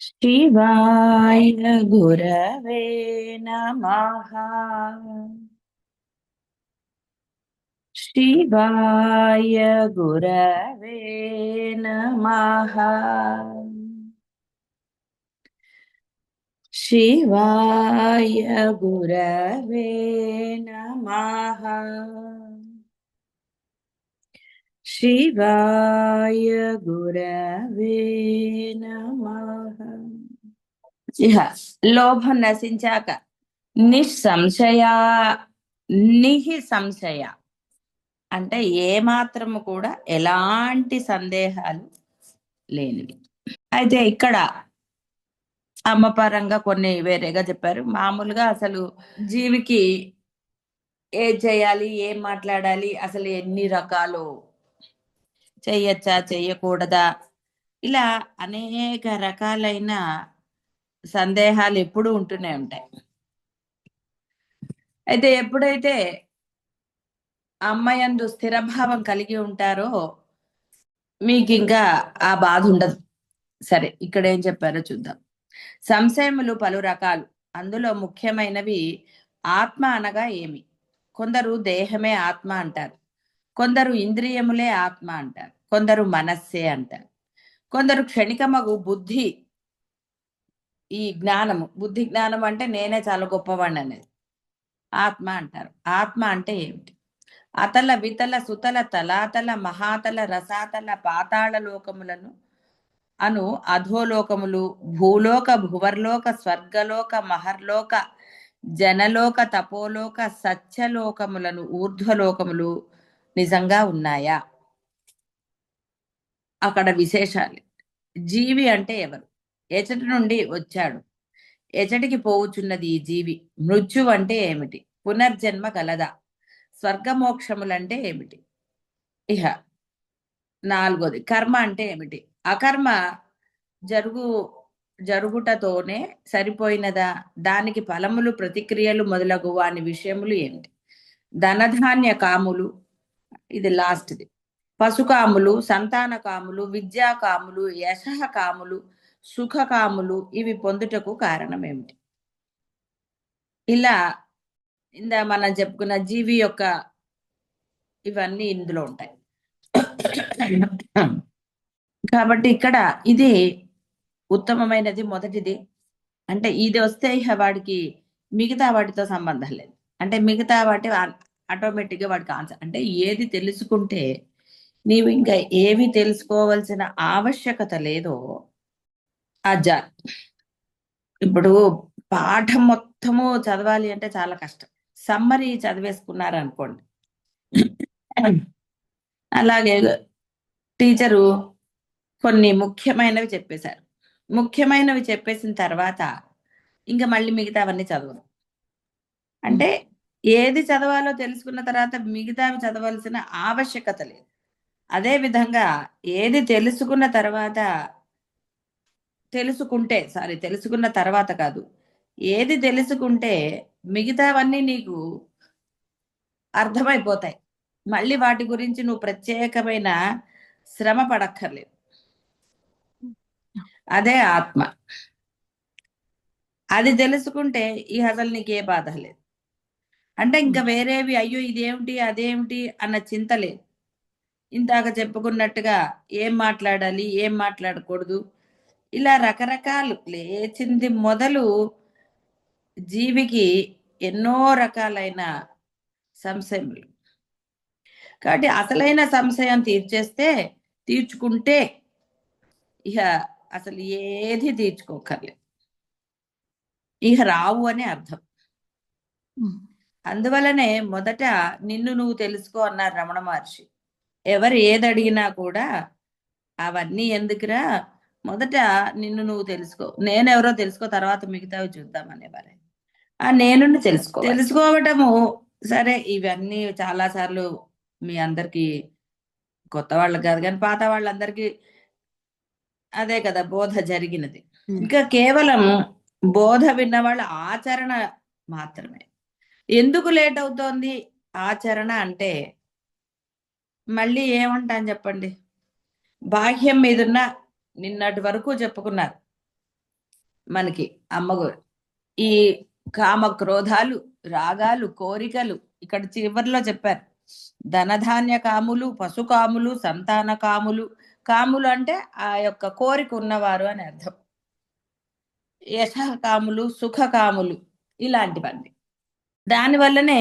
शिवाय गुरवे नमः। शिवाय गुरवे नमः। शिवाय गुरवे नमः। शिवाय गुरवे नमः। ఇహ లోభం నశించాక నిస్సంశయ నిహి సంశయ అంటే ఏమాత్రము కూడా ఎలాంటి సందేహాలు లేనివి. అయితే ఇక్కడ అమ్మ పరంగా కొన్ని వేరేగా చెప్పారు. మామూలుగా అసలు జీవికి ఏం చేయాలి, ఏం మాట్లాడాలి, అసలు ఎన్ని రకాలు చెయ్యొచ్చా, చెయ్యకూడదా, ఇలా అనేక రకాలైన సందేహాలు ఎప్పుడూ ఉంటూనే ఉంటాయి. అయితే ఎప్పుడైతే అమ్మయందు స్థిరభావం కలిగి ఉంటారో మీకింకా ఆ బాధ ఉండదు. సరే, ఇక్కడ ఏం చెప్పారో చూద్దాం. సంశయములు పలు రకాలు. అందులో ముఖ్యమైనవి ఆత్మ అనగా ఏమి? కొందరు దేహమే ఆత్మ అంటారు, కొందరు ఇంద్రియములే ఆత్మ అంటారు, కొందరు మనస్సే అంటారు, కొందరు క్షణికమగు బుద్ధి, ఈ జ్ఞానము, బుద్ధి జ్ఞానం అంటే నేనే చాలా గొప్పవాణ్ణి అనేది ఆత్మ అంటారు. ఆత్మ అంటే ఏమిటి? అతల వితల సుతల తలాతల మహాతల రసాతల పాతాళ లోకములను అను అధోలోకములు, భూలోక భువర్లోక స్వర్గలోక మహర్లోక జనలోక తపోలోక సత్యలోకములను ఊర్ధ్వలోకములు నిజంగా ఉన్నాయా? అక్కడ విశేషాలు. జీవి అంటే ఎవరు? ఎచటి నుండి వచ్చాడు? ఎచటికి పోవుచున్నది ఈ జీవి? మృత్యు అంటే ఏమిటి? పునర్జన్మ కలదా? స్వర్గమోక్షములంటే ఏమిటి? ఇహ నాలుగోది కర్మ అంటే ఏమిటి? అకర్మ జరుగు జరుగుటతోనే సరిపోయినదా? దానికి ఫలములు ప్రతిక్రియలు మొదలగు వాని విషయములు ఏమిటి? ధనధాన్య కాములు, ఇది లాస్ట్ది, పశుకాములు, సంతాన కాములు, విద్యా కాములు, యశ కాములు, సుఖ కాములు, ఇవి పొందుటకు కారణం ఏమిటి? ఇలా మనం చెప్పుకున్న జీవి యొక్క ఇవన్నీ ఇందులో ఉంటాయి. కాబట్టి ఇక్కడ ఇది ఉత్తమమైనది, మొదటిది. అంటే ఇది వస్తే ఇహ వాడికి మిగతా వాటితో సంబంధం లేదు. అంటే మిగతా వాటి ఆటోమేటిక్గా వాడికి ఆన్సర్. అంటే ఏది తెలుసుకుంటే నీవు ఇంకా ఏవి తెలుసుకోవాల్సిన ఆవశ్యకత లేదో అజా. ఇప్పుడు పాఠం మొత్తము చదవాలి అంటే చాలా కష్టం. సమ్మరీ చదివేసుకున్నారనుకోండి, అలాగే టీచరు కొన్ని ముఖ్యమైనవి చెప్పేశారు. ముఖ్యమైనవి చెప్పేసిన తర్వాత ఇంకా మళ్ళీ మిగతావన్నీ చదవరు. అంటే ఏది చదవాలో తెలుసుకున్న తర్వాత మిగతావి చదవాల్సిన ఆవశ్యకత లేదు. అదే విధంగా ఏది తెలుసుకున్న తర్వాత తెలుసుకున్న తర్వాత కాదు, ఏది తెలుసుకుంటే మిగతావన్నీ నీకు అర్థమైపోతాయి. మళ్ళీ వాటి గురించి నువ్వు ప్రత్యేకమైన శ్రమ పడక్కర్లేదు. అదే ఆత్మ. అది తెలుసుకుంటే ఈ అసలు నీకు ఏ బాధ లేదు. అంటే ఇంకా వేరేవి అయ్యో ఇదేమిటి అదేమిటి అన్న చింత లేదు. ఇందాక చెప్పుకున్నట్టుగా ఏం మాట్లాడాలి, ఏం మాట్లాడకూడదు, ఇలా రకరకాలు లేచింది మొదలు జీవికి ఎన్నో రకాలైన సంశయములు. కాబట్టి అసలైన సంశయం తీర్చుకుంటే ఇహ అసలు ఏది తీర్చుకోకర్లేదు, ఇహ రావు అని అర్థం. అందువలనే మొదట నిన్ను నువ్వు తెలుసుకో అన్నారు రమణ మహర్షి. ఎవరు ఏది అడిగినా కూడా అవన్నీ ఎందుకురా, మొదట నిన్ను నువ్వు తెలుసుకో, నేనెవరో తెలుసుకో, తర్వాత మిగతావి చూద్దాం అనేవారు. ఆ నేను తెలుసుకోవటము సరే. ఇవన్నీ చాలా సార్లు మీ అందరికి, కొత్త వాళ్ళకి కాదు కానీ పాత వాళ్ళందరికీ అదే కదా బోధ జరిగినది. ఇంకా కేవలం బోధ విన్న వాళ్ళ ఆచరణ మాత్రమే. ఎందుకు లేట్ అవుతోంది ఆచరణ అంటే మళ్ళీ ఏమంటాను చెప్పండి? బాహ్యం మీదున్న నిన్నటి వరకు చెప్పుకున్నారు. మనకి అమ్మగారు ఈ కామ క్రోధాలు, రాగాలు, కోరికలు ఇక్కడ చివరిలో చెప్పారు. ధనధాన్య కాములు, పశుకాములు, సంతాన కాములు. కాములు అంటే ఆ యొక్క కోరిక ఉన్నవారు అని అర్థం. యశ కాములు, సుఖ కాములు, ఇలాంటివన్నీ. దానివల్లనే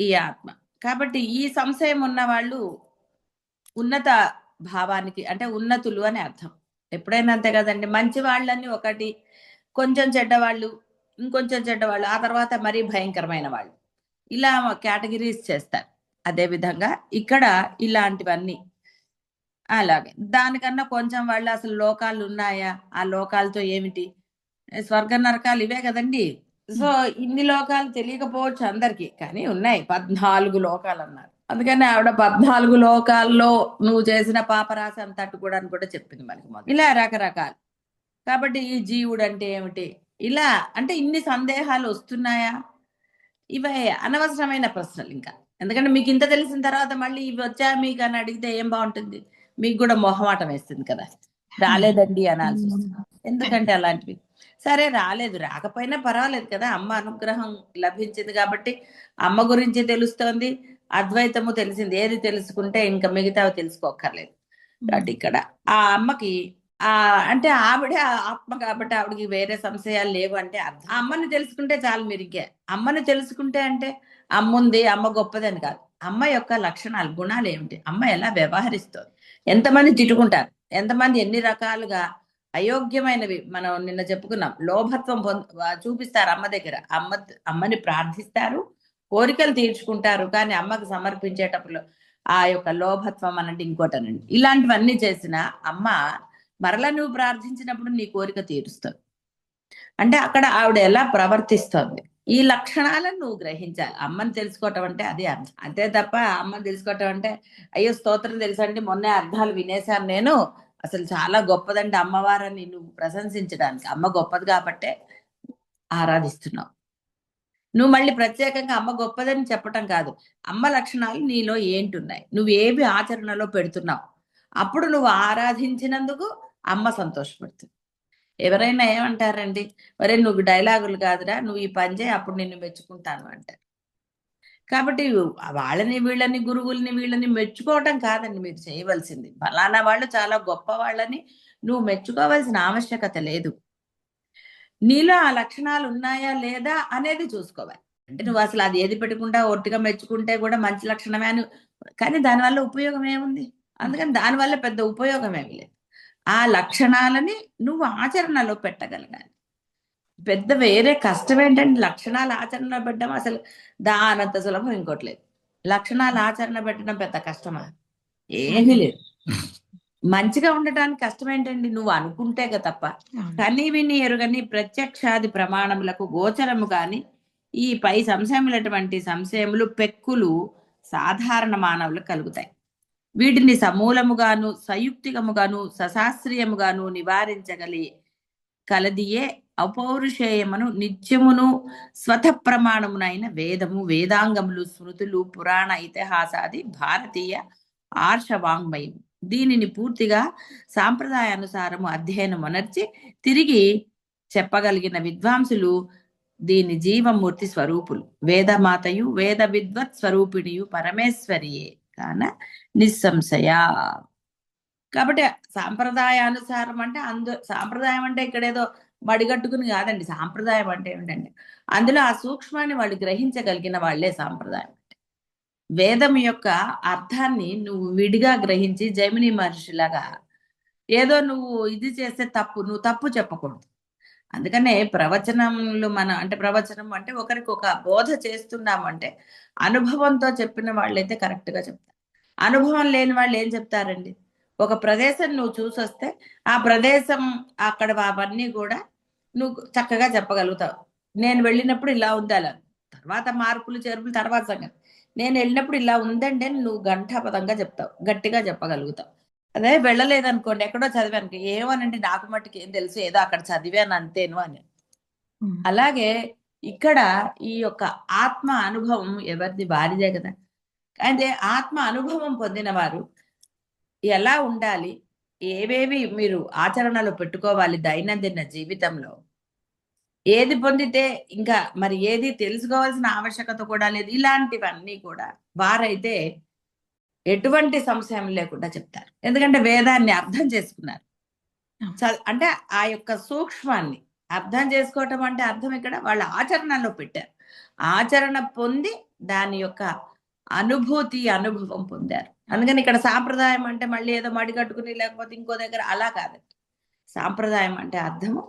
ఈ ఆత్మ. కాబట్టి ఈ సంశయం ఉన్న వాళ్ళు ఉన్నత భావానికి అంటే ఉన్నతులు అని అర్థం. ఎప్పుడైనా అంతే కదండి, మంచి వాళ్ళని ఒకటి, కొంచెం చెడ్డవాళ్ళు, ఇంకొంచెం చెడ్డవాళ్ళు, ఆ తర్వాత మరీ భయంకరమైన వాళ్ళు, ఇలా కేటగిరీస్ చేస్తారు. అదే విధంగా ఇక్కడ ఇలాంటివన్నీ అలాగే. దానికన్నా కొంచెం వాళ్ళు అసలు లోకాలు ఉన్నాయా, ఆ లోకాలతో ఏమిటి, స్వర్గ నరకాలు ఇవే కదండి. సో ఇన్ని లోకాలు తెలియకపోవచ్చు అందరికి, కానీ ఉన్నాయి 14 లోకాలు అన్నారు. అందుకని ఆవిడ 14 లోకాల్లో నువ్వు చేసిన పాపరాశి అంత తట్టుకోవడానికి కూడా చెప్పింది మనకి మొదలు. ఇలా రకరకాలు. కాబట్టి ఈ జీవుడు అంటే ఏమిటి, ఇలా అంటే ఇన్ని సందేహాలు వస్తున్నాయా, ఇవే అనవసరమైన ప్రశ్నలు. ఇంకా ఎందుకంటే మీకు ఇంత తెలిసిన తర్వాత మళ్ళీ ఇవి వచ్చా మీకు అని అడిగితే ఏం బాగుంటుంది, మీకు కూడా మొహమాటం వేస్తుంది కదా, రాలేదండి అనాల్సి వస్తుంది. ఎందుకంటే అలాంటివి. సరే రాలేదు, రాకపోయినా పర్వాలేదు కదా, అమ్మ అనుగ్రహం లభించింది కాబట్టి అమ్మ గురించి తెలుస్తోంది, అద్వైతము తెలిసింది. ఏది తెలుసుకుంటే ఇంకా మిగతావి తెలుసుకోక్కర్లేదు. కాబట్టి ఇక్కడ ఆ అమ్మకి అంటే ఆవిడే ఆత్మ కాబట్టి ఆవిడకి వేరే సంశయాలు లేవు అంటే అర్థం. ఆ అమ్మని తెలుసుకుంటే చాలు మీరు. ఇంకే అమ్మని తెలుసుకుంటే అంటే అమ్మ ఉంది, అమ్మ గొప్పదని కాదు, అమ్మ యొక్క లక్షణాలు, గుణాలు ఏమిటి, అమ్మ ఎలా వ్యవహరిస్తుంది, ఎంతమంది తిట్టుకుంటారు, ఎంతమంది ఎన్ని రకాలుగా అయోగ్యమైనవి మనం నిన్న చెప్పుకున్నాం, లోభత్వం చూపిస్తారు అమ్మ దగ్గర. అమ్మని ప్రార్థిస్తారు, కోరికలు తీర్చుకుంటారు, కానీ అమ్మకి సమర్పించేటప్పుడు ఆ యొక్క లోభత్వం అనండి, ఇంకోటనండి, ఇలాంటివన్నీ చేసిన అమ్మ మరలా నువ్వు ప్రార్థించినప్పుడు నీ కోరిక తీరుస్తుంది. అంటే అక్కడ ఆవిడ ఎలా ప్రవర్తిస్తుంది, ఈ లక్షణాలను నువ్వు గ్రహించాలి. అమ్మని తెలుసుకోవటం అంటే అది అర్థం. అంతే తప్ప అమ్మని తెలుసుకోవటం అంటే అయ్యో స్తోత్రం తెలుసండి, మొన్నే అర్థాలు వినేశాను నేను, అసలు చాలా గొప్పదండి అమ్మవారని నువ్వు ప్రశంసించడానికి. అమ్మ గొప్పది కాబట్టే ఆరాధిస్తున్నావు. నువ్వు మళ్ళీ ప్రత్యేకంగా అమ్మ గొప్పదని చెప్పటం కాదు, అమ్మ లక్షణాలు నీలో ఏంటున్నాయి, నువ్వు ఏవి ఆచరణలో పెడుతున్నావు, అప్పుడు నువ్వు ఆరాధించినందుకు అమ్మ సంతోషపడుతుంది. ఎవరైనా ఏమంటారండి, ఒరే నువ్వు డైలాగులు కాదురా, నువ్వు ఈ పని చేయి అప్పుడు నిన్ను మెచ్చుకుంటాను అంటారు. కాబట్టి వాళ్ళని వీళ్ళని గురువుల్ని వీళ్ళని మెచ్చుకోవటం కాదండి మీరు చేయవలసింది, ఫలానా వాళ్ళు చాలా గొప్ప వాళ్ళని నువ్వు మెచ్చుకోవాల్సిన ఆవశ్యకత లేదు. నీలో ఆ లక్షణాలు ఉన్నాయా లేదా అనేది చూసుకోవాలి. అంటే నువ్వు అసలు అది ఏది పెట్టకుండా ఒట్టిగా మెచ్చుకుంటే కూడా మంచి లక్షణమే అని, కానీ దానివల్ల ఉపయోగం ఏముంది, అందుకని దానివల్ల పెద్ద ఉపయోగం ఏమి లేదు. ఆ లక్షణాలని నువ్వు ఆచరణలో పెట్టగలగాలి. పెద్ద వేరే కష్టం ఏంటంటే లక్షణాలు ఆచరణ పెట్టడం అసలు దానంత సులభం ఇంకోట్లేదు. లక్షణాలు ఆచరణ పెట్టడం పెద్ద కష్టమా, ఏమీ లేదు. మంచిగా ఉండటానికి కష్టం ఏంటండి, నువ్వు అనుకుంటేగా తప్ప. కని విని ఎరుగని ప్రత్యక్షాది ప్రమాణములకు గోచరము కాని ఈ పై సంశయములటువంటి సంశయములు పెక్కులు సాధారణ మానవులకు కలుగుతాయి. వీటిని సమూలముగాను సయుక్తికముగాను సశాస్త్రీయముగాను నివారించగలి కలదియే అపౌరుషేయమును నిత్యమును స్వత ప్రమాణమునైన వేదము, వేదాంగములు, స్మృతులు, పురాణ ఇతిహాసాది భారతీయ ఆర్షవాంగ్మయం. దీనిని పూర్తిగా సాంప్రదాయానుసారము అధ్యయనం అనర్చి తిరిగి చెప్పగలిగిన విద్వాంసులు దీని జీవమూర్తి స్వరూపులు. వేదమాతయు వేద విద్వత్ స్వరూపిణియు పరమేశ్వరియే కాన నిస్సంశయ. కాబట్టి సాంప్రదాయానుసారం అంటే సాంప్రదాయం అంటే ఇక్కడ ఏదో మడిగట్టుకుని కాదండి. సాంప్రదాయం అంటే ఏంటంటే అందులో ఆ సూక్ష్మాన్ని వాళ్ళు గ్రహించగలిగిన వాళ్లే సాంప్రదాయం. వేదం యొక్క అర్థాన్ని నువ్వు విడిగా గ్రహించి జైమిని మహర్షిలాగా ఏదో నువ్వు ఇది చేస్తే తప్పు, నువ్వు తప్పు చెప్పకూడదు. అందుకనే ప్రవచనములు అంటే ప్రవచనం అంటే ఒకరికి ఒక బోధ చేస్తున్నామంటే అనుభవంతో చెప్పిన వాళ్ళైతే కరెక్ట్ గా చెప్తారు. అనుభవం లేని వాళ్ళు ఏం చెప్తారండి, ఒక ప్రదేశం నువ్వు చూసొస్తే ఆ ప్రదేశం అక్కడ అవన్నీ కూడా నువ్వు చక్కగా చెప్పగలుగుతావు. నేను వెళ్ళినప్పుడు ఇలా ఉంది, అలా తర్వాత మార్పులు చేర్పులు తర్వాత సంగతి. నేను వెళ్ళినప్పుడు ఇలా ఉందండి అని నువ్వు ఘంటాపదంగా చెప్తావు, గట్టిగా చెప్పగలుగుతావు. అదే వెళ్ళలేదనుకోండి, ఎక్కడో చదివాను, ఏమోనండి నాకు మట్టుకు ఏం తెలుసు, ఏదో అక్కడ చదివాను అంతేను అని. అలాగే ఇక్కడ ఈ యొక్క ఆత్మ అనుభవం ఎవరిది, వారిదే కదా. అంటే ఆత్మ అనుభవం పొందిన వారు ఎలా ఉండాలి, ఏవేవి మీరు ఆచరణలో పెట్టుకోవాలి దైనందిన జీవితంలో, ఏది పొందితే ఇంకా మరి ఏది తెలుసుకోవాల్సిన ఆవశ్యకత కూడా లేదు. ఇలాంటివన్నీ కూడా వారైతే ఎటువంటి సంశయం లేకుండా చెప్తారు. ఎందుకంటే వేదాన్ని అర్థం చేసుకున్నారు. అంటే ఆ యొక్క సూక్ష్మాన్ని అర్థం చేసుకోవటం అంటే అర్థం ఇక్కడ వాళ్ళ ఆచరణలో పెట్టారు. ఆచరణ పొంది దాని యొక్క అనుభవం పొందారు. అందుకని ఇక్కడ సాంప్రదాయం అంటే మళ్ళీ ఏదో మడి కట్టుకుని లేకపోతే ఇంకో దగ్గర అలా కాదండి. సాంప్రదాయం అంటే అర్థము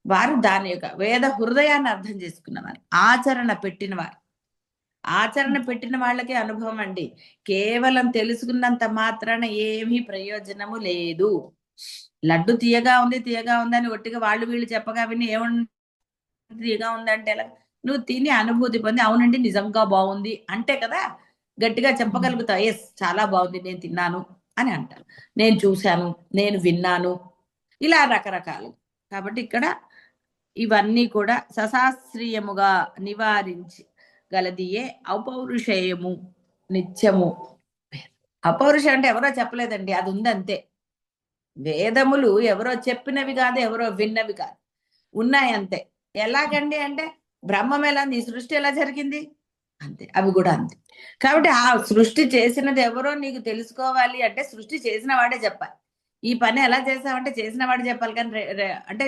వారు దాని యొక్క వేద హృదయాన్ని అర్థం చేసుకున్నవారు, ఆచరణ పెట్టినవారు. ఆచరణ పెట్టిన వాళ్ళకే అనుభవం అండి. కేవలం తెలుసుకున్నంత మాత్రాన ఏమీ ప్రయోజనము లేదు. లడ్డు తీయగా ఉంది అని ఒట్టిగా వాళ్ళు వీళ్ళు చెప్పగా విని ఏమన్నా తీయగా ఉందంటే ఎలా? నువ్వు తిని అనుభూతి పొంది అవునండి నిజంగా బాగుంది అంటే కదా గట్టిగా చెప్పగలుగుతావు. ఎస్ చాలా బాగుంది, నేను తిన్నాను అని అంటారు. నేను చూశాను, నేను విన్నాను, ఇలా రకరకాలు. కాబట్టి ఇక్కడ ఇవన్నీ కూడా సశాస్త్రీయముగా నివారించి గలదియే అపౌరుషేయము నిత్యము. అపౌరుషం అంటే ఎవరో చెప్పలేదండి, అది ఉందంతే. వేదములు ఎవరో చెప్పినవి కాదు, ఎవరో విన్నవి కాదు, ఉన్నాయి అంతే. ఎలాగండి అంటే బ్రహ్మం ఎలా, నీ సృష్టి ఎలా జరిగింది అంతే, అవి కూడా అంతే. కాబట్టి ఆ సృష్టి చేసినది ఎవరో నీకు తెలుసుకోవాలి అంటే సృష్టి చేసిన వాడే చెప్పాలి. ఈ పని ఎలా చేసావంటే చేసిన వాడే చెప్పాలి. కానీ అంటే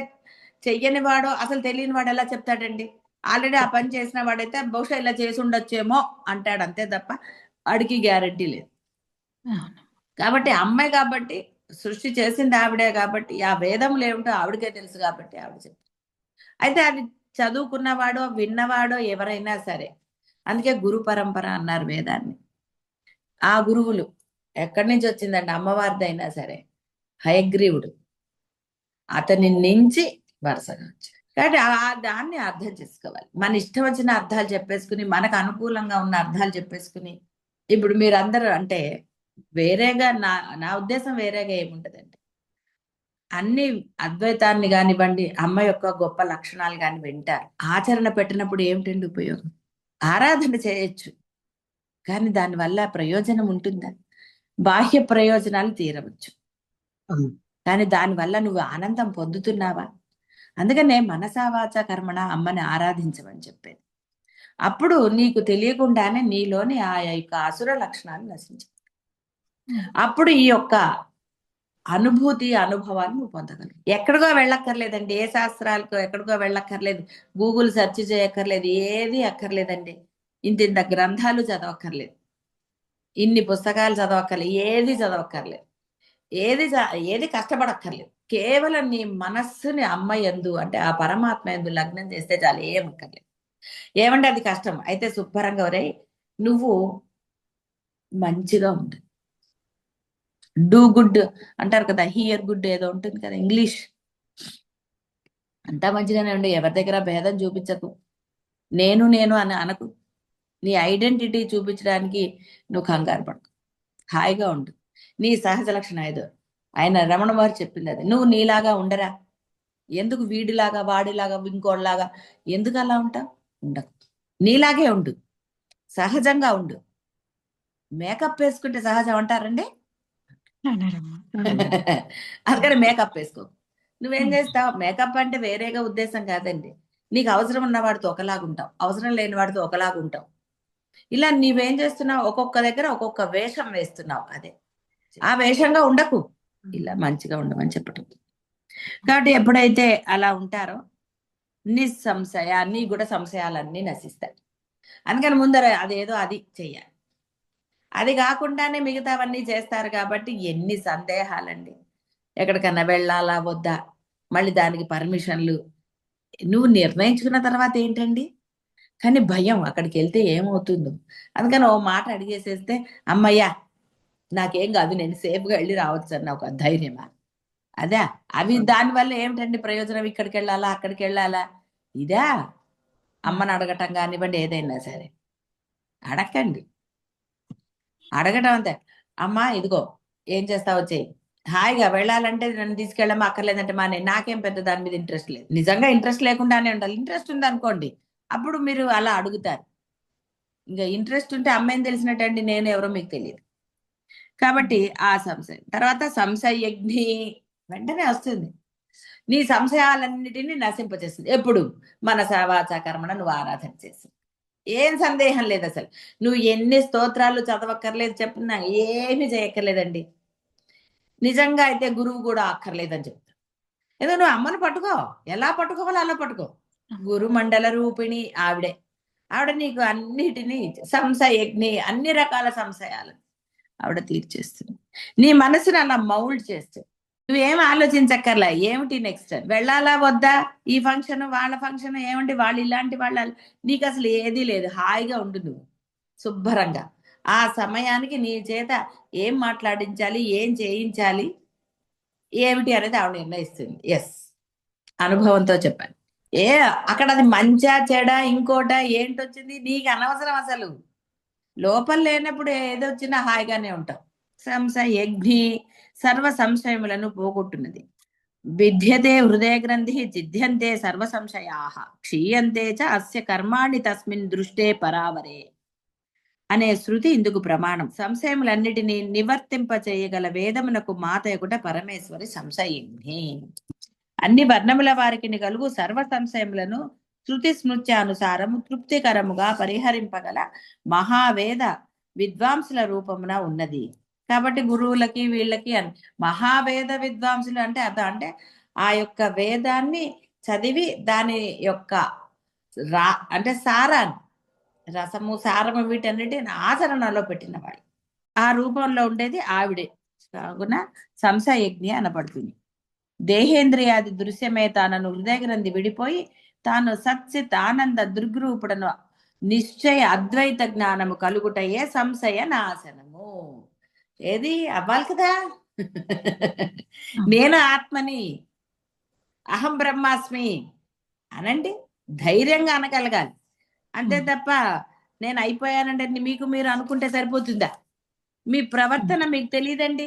చెయ్యని వాడు అసలు తెలియని వాడు ఎలా చెప్తాడండి? ఆల్రెడీ ఆ పని చేసిన వాడైతే బహుశా ఇలా చేసి ఉండొచ్చేమో అంటాడు అంతే తప్ప వాడికి గ్యారంటీ లేదు. కాబట్టి అమ్మాయి కాబట్టి సృష్టి చేసింది ఆవిడే కాబట్టి ఆ వేదములు ఏమిటో ఆవిడకే తెలుసు కాబట్టి ఆవిడ చెప్తారు. అయితే అది చదువుకున్నవాడో విన్నవాడో ఎవరైనా సరే, అందుకే గురు పరంపర అన్నారు వేదాన్ని. ఆ గురువులు ఎక్కడి నుంచి వచ్చిందండి? అమ్మవారిదైనా సరే హయగ్రీవుడు అతని నుంచి వరుసగా వచ్చాడు. కాబట్టి దాన్ని అర్థం చేసుకోవాలి. మన ఇష్టం వచ్చిన అర్థాలు చెప్పేసుకుని మనకు అనుకూలంగా ఉన్న అర్థాలు చెప్పేసుకుని ఇప్పుడు మీరందరూ అంటే వేరేగా నా ఉద్దేశం వేరేగా ఏముంటదండి, అన్ని అద్వైతాన్ని కానివ్వండి అమ్మ యొక్క గొప్ప లక్షణాలు కాని వింటారు. ఆచరణ పెట్టినప్పుడు ఏమిటండి ఉపయోగం? ఆరాధన చేయొచ్చు కానీ దానివల్ల ప్రయోజనం ఉంటుందా? బాహ్య ప్రయోజనాలు తీరవచ్చు కానీ దానివల్ల నువ్వు ఆనందం పొందుతున్నావా? అందుకనే మనసా వాచ కర్మణ అమ్మని ఆరాధించమని చెప్పేది. అప్పుడు నీకు తెలియకుండానే నీలోని ఆ యొక్క అసుర లక్షణాలు నశించు. అప్పుడు ఈ యొక్క అనుభూతి అనుభవాన్ని నువ్వు పొందగలవు. ఎక్కడికో వెళ్ళక్కర్లేదండి, ఏ శాస్త్రాలకు ఎక్కడికో వెళ్ళక్కర్లేదు, గూగుల్ సెర్చ్ చేయక్కర్లేదు, ఏది అక్కర్లేదండి. ఇంత గ్రంథాలు చదవక్కర్లేదు, ఇన్ని పుస్తకాలు చదవక్కర్లేదు, ఏది చదవక్కర్లేదు, ఏది కష్టపడక్కర్లేదు. కేవలం నీ మనస్సుని అమ్మ యందు అంటే ఆ పరమాత్మ యందు లగ్నం చేస్తే చాలు, ఏమక్కర్లేదు. ఏమంటే అది కష్టం అయితే శుభ్రంగా ఒరే నువ్వు మంచిగా ఉండు, డూ గుడ్ అంటారు కదా, హియర్ గుడ్ ఏదో ఉంటుంది కదా ఇంగ్లీష్. అంతా మంచిగానే ఉండు, ఎవరి దగ్గర భేదం చూపించకు, నేను అని అనకు, నీ ఐడెంటిటీ చూపించడానికి నువ్వు కంగారు పడకు, హాయిగా ఉండు. నీ సహజ లక్షణం ఏదో ఆయన రమణ వారు చెప్పింది అది. నువ్వు నీలాగా ఉండరా, ఎందుకు వీడిలాగా వాడిలాగా ఇంకోళ్ళలాగా ఎందుకు అలా ఉంటావు? ఉండకు, నీలాగే ఉండు, సహజంగా ఉండు. మేకప్ వేసుకుంటే సహజం అంటారండి. అందుకని మేకప్ వేసుకో. నువ్వేం చేస్తావు? మేకప్ అంటే వేరేగా ఉద్దేశం కాదండి, నీకు అవసరం ఉన్న వాడితో ఒకలాగుంటావు, అవసరం లేని వాడితో ఒకలాగుంటావు. ఇలా నీవేం చేస్తున్నావు? ఒక్కొక్క దగ్గర ఒక్కొక్క వేషం వేస్తున్నావు, అదే ఆ వేషంగా ఉండకు, ఇలా మంచిగా ఉండమని చెప్పటం. కాబట్టి ఎప్పుడైతే అలా ఉంటారో నిస్సంశయాన్ని కూడా సంశయాలన్నీ నశిస్తాయి. అందుకని ముందర అదేదో అది చెయ్యాలి, అది కాకుండానే మిగతావన్నీ చేస్తారు. కాబట్టి ఎన్ని సందేహాలండి, ఎక్కడికన్నా వెళ్ళాలా వద్దా, మళ్ళీ దానికి పర్మిషన్లు, నువ్వు నిర్ణయించుకున్న తర్వాత ఏంటండి, కానీ భయం అక్కడికి వెళ్తే ఏమవుతుందో. అందుకని ఓ మాట అడిగేసేస్తే అమ్మయ్యా నాకేం కాదు, నేను సేఫ్గా వెళ్ళి రావచ్చు అన్న ఒక ధైర్యమా? అదే అవి దానివల్ల ఏమిటండి ప్రయోజనం? ఇక్కడికి వెళ్ళాలా అక్కడికి వెళ్ళాలా, ఇదా? అమ్మని అడగటం కానివ్వండి, ఏదైనా సరే అడగండి. అడగటం అంతే, అమ్మా ఇదిగో ఏం చేస్తావు చెయ్యి, హాయిగా వెళ్ళాలంటే నన్ను తీసుకెళ్ళమా, అక్కర్లేదంటే నాకేం పెద్ద దాని మీద ఇంట్రెస్ట్ లేదు. నిజంగా ఇంట్రెస్ట్ లేకుండానే ఉండాలి. ఇంట్రెస్ట్ ఉంది అనుకోండి అప్పుడు మీరు అలా అడుగుతారు. ఇంకా ఇంట్రెస్ట్ ఉంటే అమ్మాయిని తెలిసినట్టండి, నేను ఎవరో మీకు తెలియదు. కాబట్టి ఆ సంశయం తర్వాత సంశయజ్ఞి వెంటనే వస్తుంది. నీ సంశయాలన్నిటినీ నశింపచేస్తుంది. ఎప్పుడు? మనస వాచ కర్మణ నువ్వు ఆరాధన చేసి. ఏం సందేహం లేదు అసలు. నువ్వు ఎన్ని స్తోత్రాలు చదవక్కర్లేదు చెప్పినా ఏమీ చేయక్కర్లేదండి. నిజంగా అయితే గురువు కూడా అక్కర్లేదని చెప్తా. ఏదో నువ్వు అమ్మను పట్టుకో, ఎలా పట్టుకోవాలో అలా పట్టుకో. గురు మండల రూపిణి ఆవిడే. ఆవిడ నీకు అన్నిటినీ సంశయజ్ఞి, అన్ని రకాల సంశయాలు ఆవిడ తీర్చేస్తుంది. నీ మనసుని అలా మౌల్డ్ చేస్తుంది. నువ్వేం ఆలోచించక్కర్లా. ఏమిటి నెక్స్ట్, వెళ్ళాలా వద్దా, ఈ ఫంక్షన్ వాళ్ళ ఫంక్షన్, ఏమిటి వాళ్ళు ఇలాంటి వాళ్ళ, నీకు అసలు ఏదీ లేదు. హాయిగా ఉండు నువ్వు శుభ్రంగా. ఆ సమయానికి నీ చేత ఏం మాట్లాడించాలి, ఏం చేయించాలి, ఏమిటి అనేది ఆవిడ నిర్ణయిస్తుంది. ఎస్, అనుభవంతో చెప్పాను. అక్కడ అది మంచా చెడా ఇంకోట ఏంటొచ్చింది నీకు అనవసరం అసలు. లోపల లేనప్పుడు ఏదొచ్చినా హాయిగానే ఉంటాం. సంశయజ్ఞి సర్వ సంశయములను పోగొట్టున్నది. విద్యతే హృదయ గ్రంథి జిద్యంతే సర్వ సంశయాః క్షీయంతే చ అస్య కర్మాణి తస్మిన్ దృష్టే పరావరే అనే శృతి ఇందుకు ప్రమాణం. సంశయములన్నిటినీ నివర్తింప చేయగల వేదమునకు మాత యొకట పరమేశ్వరి సంశయజ్ఞి. అన్ని వర్ణముల వారికి కలుగు సర్వ సంశయములను శృతి స్మృత్యానుసారము తృప్తికరముగా పరిహరింపగల మహావేద విద్వాంసుల రూపమున ఉన్నది. కాబట్టి గురువులకి వీళ్ళకి మహావేద విద్వాంసులు అంటే అర్థం అంటే ఆ యొక్క వేదాన్ని చదివి దాని యొక్క అంటే సారాన్ని, రసము సారము వీటన్నిటిని ఆచరణలో పెట్టిన వాళ్ళు. ఆ రూపంలో ఉండేది ఆవిడే. కావున సంశయజ్ఞి అనబడుతుంది. దేహేంద్రియాది దృశ్యమే తానను హృదయ గ్రంథి విడిపోయి తాను సచ్చిత్ ఆనంద దృగ్రూపుడను నిశ్చయ అద్వైత జ్ఞానము కలుగుటయే సంశయ నాశనము. ఏది అవ్వాలి కదా. నేను ఆత్మని, అహం బ్రహ్మాస్మి అనండి, ధైర్యంగా అనగలగాలి. అంతే తప్ప నేను అయిపోయానంటే మీకు మీరు అనుకుంటే సరిపోతుందా? మీ ప్రవర్తన మీకు తెలియదండి.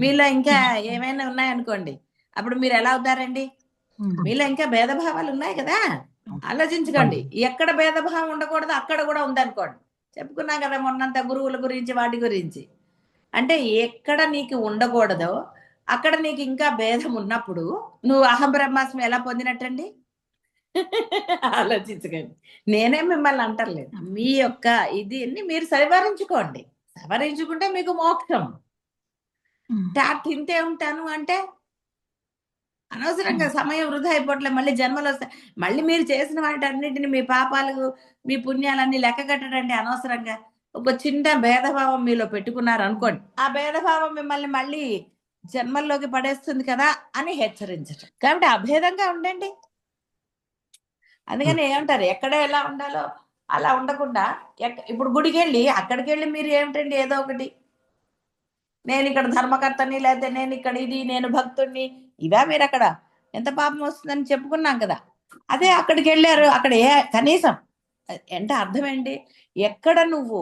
మీలో ఇంకా ఏమైనా ఉన్నాయనుకోండి, అప్పుడు మీరు ఎలా అవుతారండి? మీలో ఇంకా భేదభావాలు ఉన్నాయి కదా, ఆలోచించుకోండి. ఎక్కడ భేదభావం ఉండకూడదు అక్కడ కూడా ఉందనుకోండి. చెప్పుకున్నాం కదా మొన్నంత గురువుల గురించి వాటి గురించి. అంటే ఎక్కడ నీకు ఉండకూడదో అక్కడ నీకు ఇంకా భేదం ఉన్నప్పుడు నువ్వు అహం బ్రహ్మాస్మి ఎలా పొందినట్టండి? ఆలోచించుకోండి. నేనే మిమ్మల్ని అంటలేదు. మీ యొక్క ఇది మీరు సవరించుకోండి. సవరించుకుంటే మీకు మోక్షం. తింటే ఉంటాను అంటే అనవసరంగా సమయం వృధా అయిపోవట్లే. మళ్ళీ జన్మలు వస్తాయి. మళ్ళీ మీరు చేసిన వాటన్నిటిని, మీ పాపాలు మీ పుణ్యాలన్నీ లెక్క కట్టడండి అనవసరంగా. ఒక చిన్న భేదభావం మీలో పెట్టుకున్నారు అనుకోండి, ఆ భేదభావం మిమ్మల్ని మళ్ళీ జన్మల్లోకి పడేస్తుంది కదా అని హెచ్చరించటం. కాబట్టి అభేదంగా ఉండండి. అందుకని ఏమంటారు, ఎక్కడ ఎలా ఉండాలో అలా ఉండకుండా ఇప్పుడు గుడికి వెళ్ళి అక్కడికి వెళ్ళి మీరు ఏమిటండి ఏదో ఒకటి, నేను ఇక్కడ ధర్మకర్తని, లేకపోతే నేను ఇక్కడ ఇది, నేను భక్తుడిని, ఇవా మీరు అక్కడ ఎంత పాపం వస్తుందని చెప్పుకున్నాం కదా. అదే అక్కడికి వెళ్ళారు, అక్కడ కనీసం అంటే అర్థం ఏంటి, ఎక్కడ నువ్వు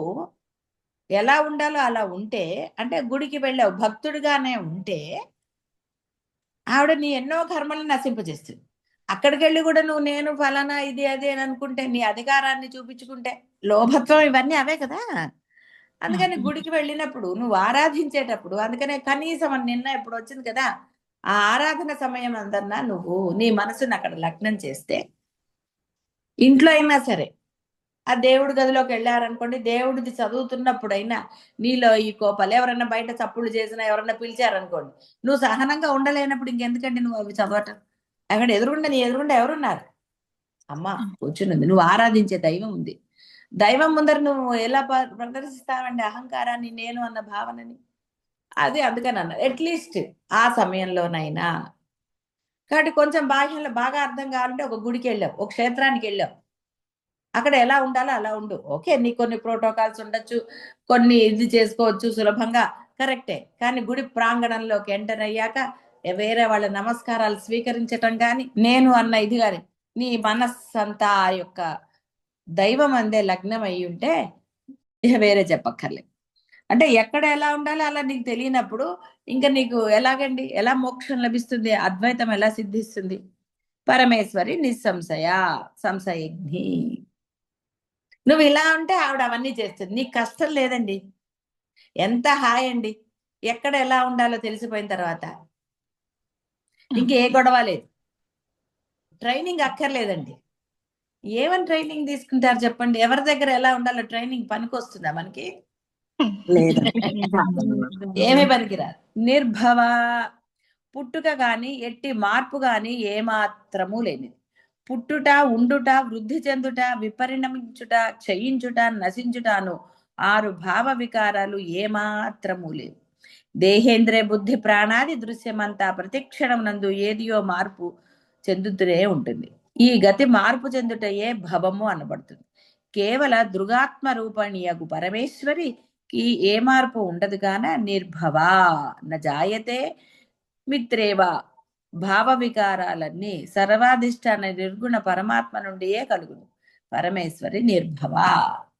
ఎలా ఉండాలో అలా ఉంటే, అంటే గుడికి వెళ్ళావు భక్తుడిగానే ఉంటే ఆవిడ నీ ఎన్నో కర్మలను నశింపజేస్తుంది. అక్కడికి వెళ్ళి కూడా నువ్వు నేను ఫలానా ఇది అది అని అనుకుంటే, నీ అధికారాన్ని చూపించుకుంటే, లోభత్వం ఇవన్నీ అవే కదా. అందుకని గుడికి వెళ్ళినప్పుడు నువ్వు ఆరాధించేటప్పుడు, అందుకనే కనీసం నిన్న ఇప్పుడు వచ్చింది కదా, ఆ ఆరాధన సమయం అందన్నా నువ్వు నీ మనసుని అక్కడ లగ్నం చేస్తే, ఇంట్లో అయినా సరే ఆ దేవుడి గదిలోకి వెళ్ళారనుకోండి, దేవుడిది చదువుతున్నప్పుడైనా నీలో ఈ కోపాలు, ఎవరన్నా బయట చప్పుళ్ళు చేసినా, ఎవరన్నా పిలిచారనుకోండి, నువ్వు సహనంగా ఉండలేనప్పుడు ఇంకెందుకంటే నువ్వు అవి చదవటం. అక్కడ ఎదురుగుండా, నీ ఎదురుగుండా ఎవరున్నారు? అమ్మ కూర్చున్నది. నువ్వు ఆరాధించే దైవం ఉంది. దైవం ముందర నువ్వు ఎలా ప్రదర్శిస్తావండి అహంకారాన్ని, నేను అన్న భావనని? అది అందుకని అన్నారు అట్లీస్ట్ ఆ సమయంలోనైనా. కాబట్టి కొంచెం బాహ్యంలో బాగా అర్థం కావాలంటే ఒక గుడికి వెళ్ళావు, ఒక క్షేత్రానికి వెళ్ళావు, అక్కడ ఎలా ఉండాలో అలా ఉండు. ఓకే, నీ కొన్ని ప్రోటోకాల్స్ ఉండొచ్చు, కొన్ని ఇది చేసుకోవచ్చు సులభంగా, కరెక్టే. కానీ గుడి ప్రాంగణంలోకి ఎంటర్ అయ్యాక వేరే వాళ్ళ నమస్కారాలు స్వీకరించటం కానీ, నేను అన్న ఇది కానీ, నీ మనస్సంతా ఆ యొక్క దైవం అందే లగ్నం అయి ఉంటే వేరే చెప్పక్కర్లేదు. అంటే ఎక్కడ ఎలా ఉండాలో అలా నీకు తెలియనప్పుడు ఇంకా నీకు ఎలాగండి, ఎలా మోక్షం లభిస్తుంది, అద్వైతం ఎలా సిద్ధిస్తుంది? పరమేశ్వరి నిస్సంశయ సంశయజ్ఞి. నువ్వు ఇలా ఉంటే ఆవిడ అవన్నీ చేస్తుంది. నీకు కష్టం లేదండి, ఎంత హాయ్ అండి. ఎక్కడ ఎలా ఉండాలో తెలిసిపోయిన తర్వాత ఇంకే గొడవ లేదు. ట్రైనింగ్ అక్కర్లేదండి. ఏమని ట్రైనింగ్ తీసుకుంటారు చెప్పండి? ఎవరి దగ్గర ఎలా ఉండాలో ట్రైనింగ్ పనికొస్తుందా మనకి? లేదు. ఏమీ పనికిరాదు. నిర్భవ, పుట్టుక గాని ఎట్టి మార్పు గాని ఏమాత్రము లేనిది. పుట్టుట, ఉండుట, వృద్ధి చెందుట, విపరిణమించుట, క్షయించుట, నశించుటాను 6 భావ వికారాలు ఏమాత్రము లేవు. దేహేంద్రియ బుద్ధి ప్రాణాది దృశ్యమంతా ప్రతిక్షణం నందు ఏదియో మార్పు చెందుతూనే ఉంటుంది. ఈ గతి మార్పు చెందుటయే భవము అనబడుతుంది. కేవల దృగాత్మ రూపణీయగు పరమేశ్వరికి ఏ మార్పు ఉండదు కాన నిర్భవా నజాయతే మిత్రేవా. భావ వికారాలన్నీ సర్వాధిష్టాన నిర్గుణ పరమాత్మ నుండియే కలుగును. పరమేశ్వరి నిర్భవ.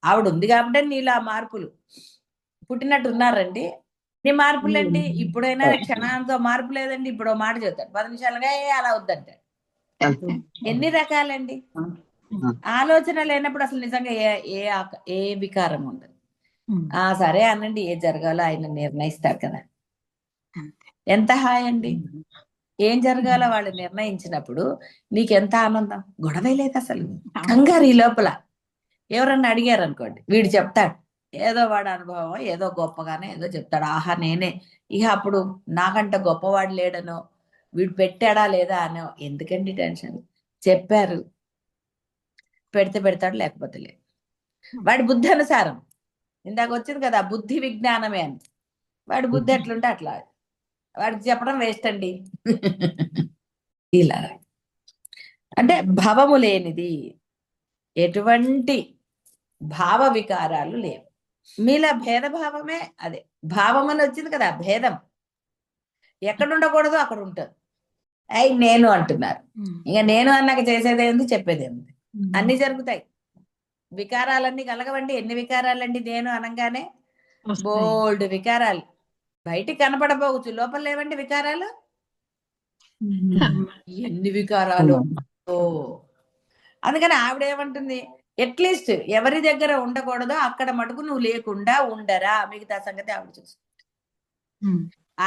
ఆవిడ ఉంది కాబట్టి నీలా మార్పులు పుట్టినట్టు ఉన్నారండి. ఎన్ని మార్పులండి? ఇప్పుడైనా క్షణాంతో మార్పు లేదండి. ఇప్పుడు మాట చెప్తాడు, 10 నిమిషాలుగా అలా వద్దంటాడు. ఎన్ని రకాలండి? ఆలోచన లేనప్పుడు అసలు నిజంగా ఏ వికారం ఉండదు. సరే అనండి, ఏ జరగాలో ఆయన నిర్ణయిస్తారు కదా. ఎంత హాయ్ అండి. ఏం జరగాలో వాళ్ళు నిర్ణయించినప్పుడు నీకెంత ఆనందం. గొడవే లేదు అసలు. కంగారు ఈ లోపల. ఎవరన్నా అడిగారు అనుకోండి, వీడు చెప్తాడు ఏదో వాడు అనుభవం, ఏదో గొప్పగానే ఏదో చెప్తాడు. ఆహా నేనే ఇక అప్పుడు నాకంట గొప్పవాడు లేడనో, వీడు పెట్టాడా లేదా అనో. ఎందుకండి టెన్షన్? చెప్పారు, పెడితే పెడతాడు, లేకపోతే లేదు. వాడి బుద్ధి అనుసారం. ఇందాక వచ్చింది కదా బుద్ధి విజ్ఞానమే అని. వాడి బుద్ధి ఎట్లుంటే అట్లా. వాడికి చెప్పడం వేస్ట్ అండి. ఇలా అంటే భవము లేనిది, ఎటువంటి భావ వికారాలు లేవు. మీలా భేదభావమే అదే భావం అని వచ్చింది కదా. భేదం ఎక్కడ ఉండకూడదు అక్కడ ఉంటుంది. అయి నేను అంటున్నారు. ఇక నేను అన్నాక చేసేదేంది, చెప్పేదేంది? అన్ని జరుగుతాయి. వికారాలన్నీ కలగవండి. ఎన్ని వికారాలండి నేను అనగానే? బోల్డ్ వికారాలు. బయటికి కనపడపోవచ్చు, లోపల లేవండి వికారాలు. ఎన్ని వికారాలు. అందుకని ఆవిడేమంటుంది, అట్లీస్ట్ ఎవరి దగ్గర ఉండకూడదో అక్కడ మటుకు నువ్వు లేకుండా ఉండరా, మిగతా సంగతి ఆవిడ చూస్తుంది.